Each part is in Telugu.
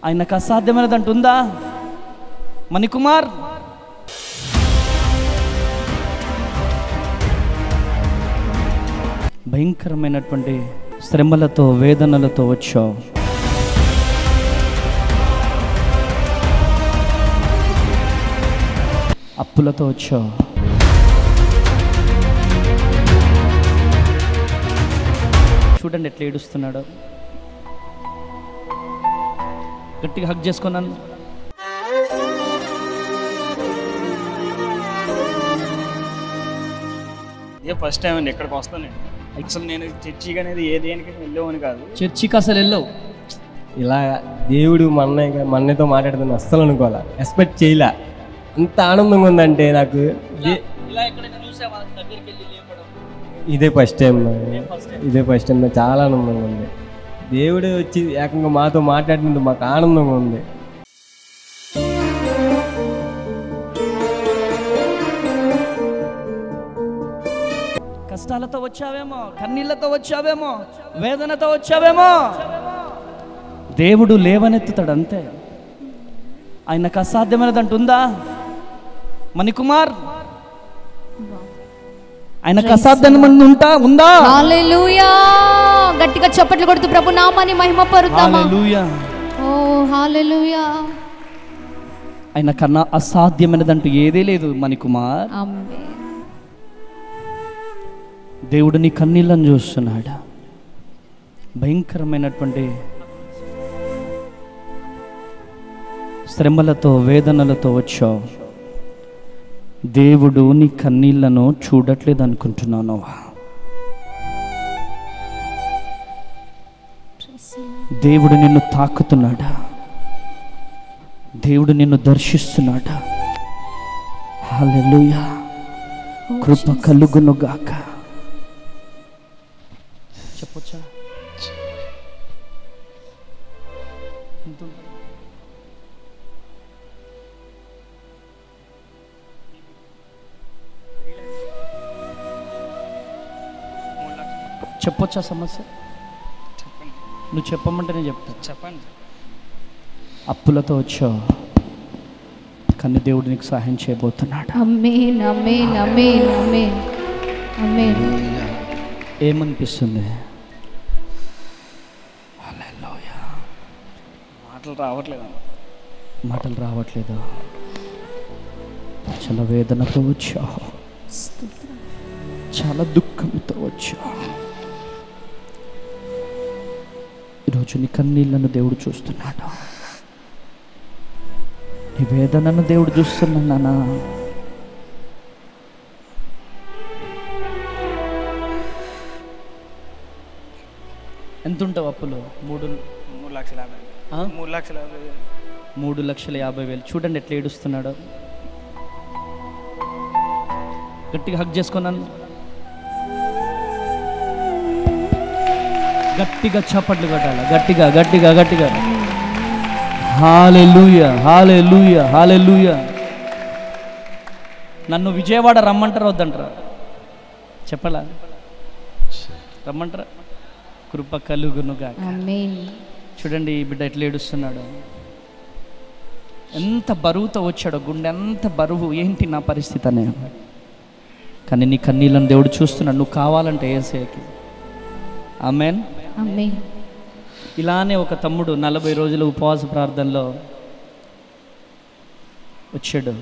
ఆయనకు అసాధ్యమైనదంటూ ఉందా? మణికుమార్, భయంకరమైనటువంటి శ్రమలతో వేదనలతో వచ్చావు. అప్పులతో వచ్చావు. చూడండి ఎట్లా ఏడుస్తున్నాడు. గట్టిగా హగ్ చేసుకున్నాను. ఇదే ఫస్ట్ టైం అండి ఇక్కడికి వస్తాను. అసలు నేను చర్చికి అనేది ఏ దేనికి వెళ్ళేవని కాదు. చర్చికి అసలు వెళ్ళవు. ఇలా దేవుడు మన్నయ్యతో మాట్లాడుతున్నా అస్సలు అనుకోవాలా, ఎక్స్పెక్ట్ చేయలే. అంత ఆనందంగా ఉందంటే నాకు ఇదే ఫస్ట్ టైం. నాకు చాలా ఆనందంగా ఉంది. దేవుడే వచ్చి ఏకంగా మాతో మాట్లాడినందుకు మాకు ఆనందంగా ఉంది. కష్టాలతో వచ్చావేమో, కన్నీళ్లతో వచ్చావేమో, వేదనతో వచ్చావేమో, దేవుడు లేవనెత్తుతాడు అంతే. ఆయనకు అసాధ్యమైనదంటూ ఉందా? మణికుమార్, ఆయనకు అసాధ్యమైనది ఉందా? హల్లెలూయా! గట్టిగా చప్పట్లు కొడుతూ ప్రభు నామాన్ని మహిమపరుద్దామా? హల్లెలూయా! ఓ హల్లెలూయా! ఆయనకన్నా అసాధ్యమైనదంటూ ఏదీ లేదు మణికుమార్. ఆమేన్. దేవుడు నీ కన్నీళ్ళను చూస్తున్నాడు. భయంకరమైనటువంటి శ్రమలతో వేదనలతో వచ్చావు. దేవుడు నీ కన్నీళ్లను చూడట్లేదు అనుకుంటున్నాను. దేవుడు నిన్ను తాకుతున్నాడా? దేవుడు నిన్ను దర్శిస్తున్నాడా? హల్లెలూయా! కృప కలుగునుగాక. చెప్పొచ్చా? చెప్పొచ్చా సమస్య? నువ్వు చెప్పమంటే నేను చెప్తా. చెప్పండి. అప్పులతో వచ్చావు, కానీ దేవుడు నీకు సహాయం చేయబోతున్నాడు. ఆమేన్, ఆమేన్, ఆమేన్, ఆమేన్, ఆమేన్. ఏమనిపిస్తుంది? మాటలు రావట్లేదు. చాలా వేదనతో వచ్చావు, చాలా దుఃఖంతో వచ్చావు. ఈరోజు నీ కన్నీళ్లను దేవుడు చూస్తున్నాడు. నీ వేదనను దేవుడు చూస్తున్నానా? ఎంత ఉంటావు అప్పులు? 3,50,000. చూడండి ఎట్లా ఏడుస్తున్నాడు. గట్టిగా హగ్ చేసుకున్నాను. గట్టిగా చప్పట్లు కొట్టాలి. గట్టిగా గట్టిగా గట్టిగా. హల్లెలూయా, హల్లెలూయా, హల్లెలూయా. నన్ను విజయవాడ రమ్మంటారా వద్దంటారా? చెప్పలా? రమ్మంటారా? కృప కలుగునుగాక. ఆమేన్. చూడండి ఈ బిడ్డ ఎట్లా ఏడుస్తున్నాడు. ఎంత బరువుతో వచ్చాడో, గుండె ఎంత బరువు. ఏంటి నా పరిస్థితి అనే, కానీ నీ కన్నీళ్ళను దేవుడు చూస్తున్నాడు. నువ్వు కావాలంటే యేసయ్యకి. ఆమేన్, ఆమేన్. ఇలానే ఒక తమ్ముడు 40 రోజుల ఉపవాస ప్రార్థనలో వచ్చాడు.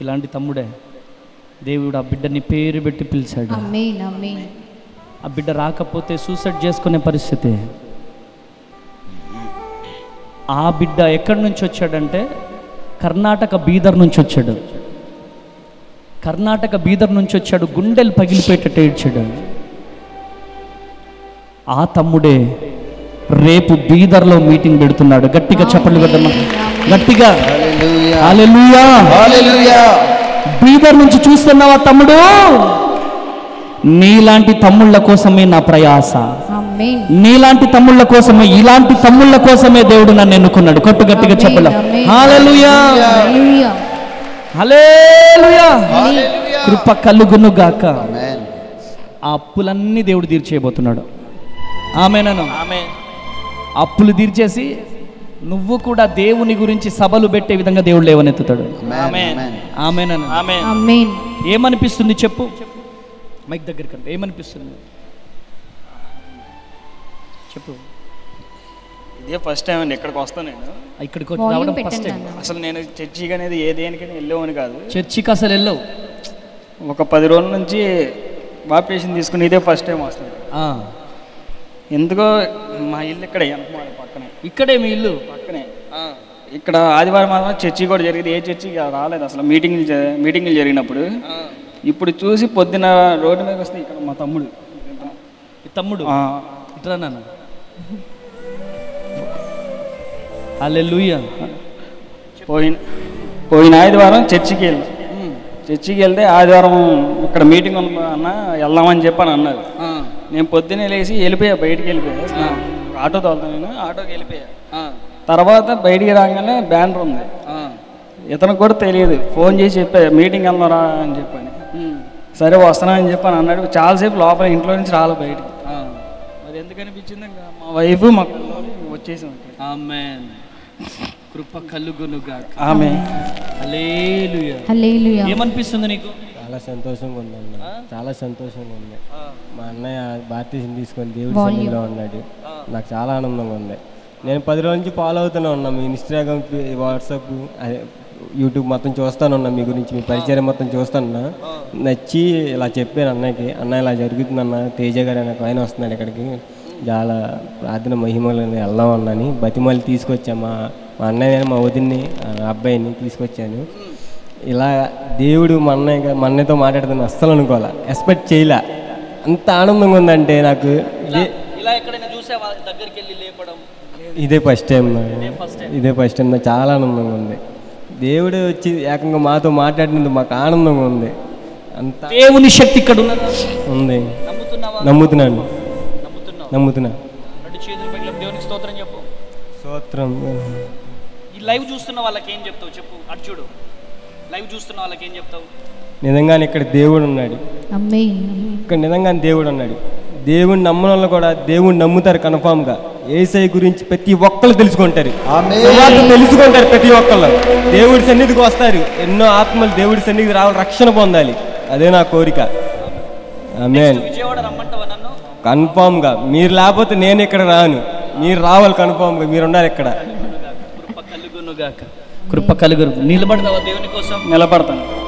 ఇలాంటి తమ్ముడే దేవుడు ఆ బిడ్డని పేరు పెట్టి పిలిచాడు. ఆమేన్, ఆమేన్. ఆ బిడ్డ రాకపోతే సూసైడ్ చేసుకునే పరిస్థితి. ఆ బిడ్డ ఎక్కడి నుంచి వచ్చాడంటే కర్ణాటక బీదర్ నుంచి వచ్చాడు. కర్ణాటక బీదర్ నుంచి వచ్చాడు. గుండెలు పగిలిపోయేటట్టు ఏడ్చాడు. ఆ తమ్ముడే రేపు బీదర్లో మీటింగ్ పెడుతున్నాడు. గట్టిగా చప్పట్లు కొట్టమ్మా, గట్టిగా. హల్లెలూయా, హల్లెలూయా. బీదర్ నుంచి చూస్తున్నావా తమ్ముడు? నీలాంటి తమ్ముళ్ళ కోసమే నా ప్రయాస. ఆమేన్. నీలాంటి తమ్ముళ్ళ కోసమే, ఇలాంటి తమ్ముళ్ళ కోసమే దేవుడు నన్ను ఎన్నుకున్నాడు. కొట్టు గట్టిగా చెప్పలా. హల్లెలూయా, హల్లెలూయా, హల్లెలూయా. కృప కలుగును గాక. ఆ అప్పులన్నీ దేవుడు తీర్చేయబోతున్నాడు. ఆమేన్. అప్పులు తీర్చేసి నువ్వు కూడా దేవుని గురించి సభలు పెట్టే విధంగా దేవుడు లేవనెత్తుతాడు. ఆమేన్. ఆమేన్ అన్న. ఆమేన్. ఆమేన్. ఏమనిపిస్తుంది చెప్పు, మైక్ దగ్గరికి రండి. ఏమనిపిస్తుంది చెప్పు. ఇదే ఫస్ట్ టైం అండి ఇక్కడికి వస్తాను నేను. ఇక్కడికి వచ్చి వాల్యూమ్ రావడం ఫస్ట్ పెట్టండి టైం. అన్న. అసలు నేను చర్చికి అనేది ఏ దేనికైనా వెళ్ళేవని కాదు. చర్చికి అసలు వెళ్ళవు. ఒక 10 రోజుల నుంచి బాప్టిజం తీసుకుని ఇదే ఫస్ట్ టైం వస్తాను. ఎందుకో మా ఇల్లు ఇక్కడే పక్కనే. ఇక్కడే మీ ఇల్లు పక్కనే. ఇక్కడ ఆదివారం మాత్రం చర్చి కూడా జరిగింది. ఏ చర్చికి రాలేదు అసలు. మీటింగ్లు జరిగినప్పుడు ఇప్పుడు చూసి పొద్దున రోడ్డు మీద వస్తే ఇక్కడ మా తమ్ముడు ఇట్రా నాన్న. హల్లెలూయా. పోయిన ఆదివారం చర్చికి వెళ్తే ఆదివారం ఇక్కడ మీటింగ్ అన్న వెళ్దామని చెప్పని అన్నారు. నేను పొద్దున్నే లేచి వెళ్ళిపోయా, బయటికి వెళ్ళిపోయా. ఆటో తోలుతాను నేను, ఆటోకి వెళ్ళిపోయా. తర్వాత బయటికి రాగానే బ్యానర్ ఉంది. ఇతనికి కూడా తెలియదు. ఫోన్ చేసి చెప్పా మీటింగ్ వెళ్దారా అని చెప్పని. సరే వస్తున్నా అని చెప్పని అన్నాడు. చాలాసేపు లోపల ఇంట్లో నుంచి రాలే బయటికి. మరి ఎందుకు అనిపించింది, మా వైఫ్ మా వచ్చేసాం. ఆమేన్. కృప కలుగునుగాక. ఆమేన్. హల్లెలూయా. హల్లెలూయా. ఏమనిపిస్తుంది నీకు? చాలా సంతోషంగా ఉందన్న, చాలా సంతోషంగా ఉంది. మా అన్నయ్య బాప్తిజం తీసుకొని దేవుడి సన్నిధిలో ఉన్నాడు. నాకు చాలా ఆనందంగా ఉంది. నేను 10 రోజుల నుంచి ఫాలో అవుతూనే ఉన్నా. మీ ఇన్స్టాగ్రామ్, వాట్సాప్, యూట్యూబ్ మొత్తం చూస్తాను ఉన్నా. మీ గురించి, మీ పరిచయం మొత్తం చూస్తానున్నా. నచ్చి ఇలా చెప్పాను అన్నయ్యకి, అన్న ఇలా జరుగుతుందన్న, తేజ గారు అనే ఆయన వస్తున్నాడు ఇక్కడికి, చాలా ప్రార్థన మహిమలను వెళ్దాం అన్నని బతిమల్లి తీసుకొచ్చా. మా అన్నయ్య, మా వదిన్ని, అబ్బాయిని తీసుకొచ్చాను. ఇలా దేవుడు మా అన్నయ్యతో మాట్లాడుతున్నా అస్సలు అనుకోవాలా, ఎక్స్పెక్ట్ చేయలే. అంత ఆనందంగా ఉందంటే నాకు. ఇదే ఫస్ట్ టైం, ఇదే ఫస్ట్ టైం. నాకు చాలా ఆనందంగా ఉంది. దేవుడు వచ్చి ఏకంగా మాతో మాట్లాడినందుకు మాకు ఆనందంగా ఉంది. అంత దేవుని శక్తి ఇక్కడ ఉంది. నమ్ముతున్నాను. దేవునికి స్తోత్రం చెప్పు. స్తోత్రం. ఈ లైవ్ చూస్తున్న వాళ్ళకి ఏం చెప్తావు చెప్పు. అటు చూడు, లైవ్ చూస్తున్న వాళ్ళకి ఏం చెప్తావు? నిజంగానే ఇక్కడ దేవుడు ఉన్నాడు. ఆమేన్. ఇక్కడ నిజంగానే దేవుడు ఉన్నాడు. దేవుడిని నమ్మని వాళ్ళు కూడా దేవుడిని నమ్ముతారు కన్ఫామ్గా. యేసయ్య గురించి ప్రతి ఒక్కళ్ళు తెలుసుకుంటారు, తెలుసుకుంటారు. ప్రతి ఒక్కళ్ళు దేవుడి సన్నిధికి వస్తారు. ఎన్నో ఆత్మలు దేవుడి సన్నిధికి రావాలి, రక్షణ పొందాలి. అదే నా కోరిక. ఆమేన్. కన్ఫామ్గా మీరు లేకపోతే నేను ఇక్కడ రాను. మీరు రావాలి కన్ఫామ్గా. మీరు ఉండాలి ఇక్కడ. కృప కలుగును. నిలబడతావా దేవుని కోసం?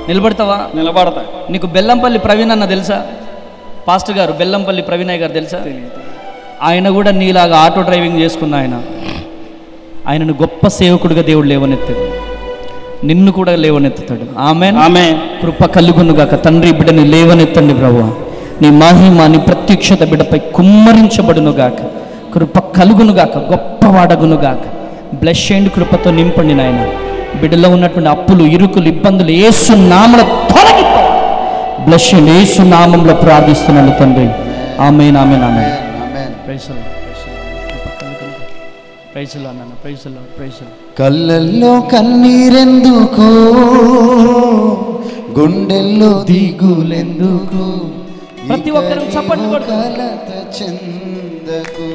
నిలబడతావా? నిలబడతా. నీకు బెల్లంపల్లి ప్రవీణ్ అన్న తెలుసా? పాస్టర్ గారు బెల్లంపల్లి ప్రవీణయ్య గారు తెలుసా? ఆయన కూడా నీలాగా ఆటో డ్రైవింగ్ చేసుకున్న ఆయనను గొప్ప సేవకుడిగా దేవుడు లేవనెత్తాడు. నిన్ను కూడా లేవనెత్తుతాడు. ఆమేన్. ఆమేన్. కృప కలుగునుగాక. తండ్రి బిడ్డని లేవనెత్తండి ప్రభువా. నీ మహిమ, నీ ప్రత్యక్షత బిడ్డపై కుమ్మరించబడునుగాక. కృప కలుగునుగాక, గొప్పవాడగునుగాక. బ్లెస్ చేయండి, కృపతో నింపండి నాయన. బిడ్డలో ఉన్నటువంటి అప్పులు, ఇరుకులు, ఇబ్బందులు యేసు నామములో తొలగిపో. బ్లెస్ చేయండి, యేసు నామములో ప్రార్థిస్తున్నాను తండ్రి. ఆమేన్. ఆమేన్. ఆమేన్. కళ్ళల్లో కన్నీరెందుకు, గుండెల్లో దిగులెందుకు, ప్రతి ఒక్కరు చప్పట్లు కొడుతూ కలత చెందకు.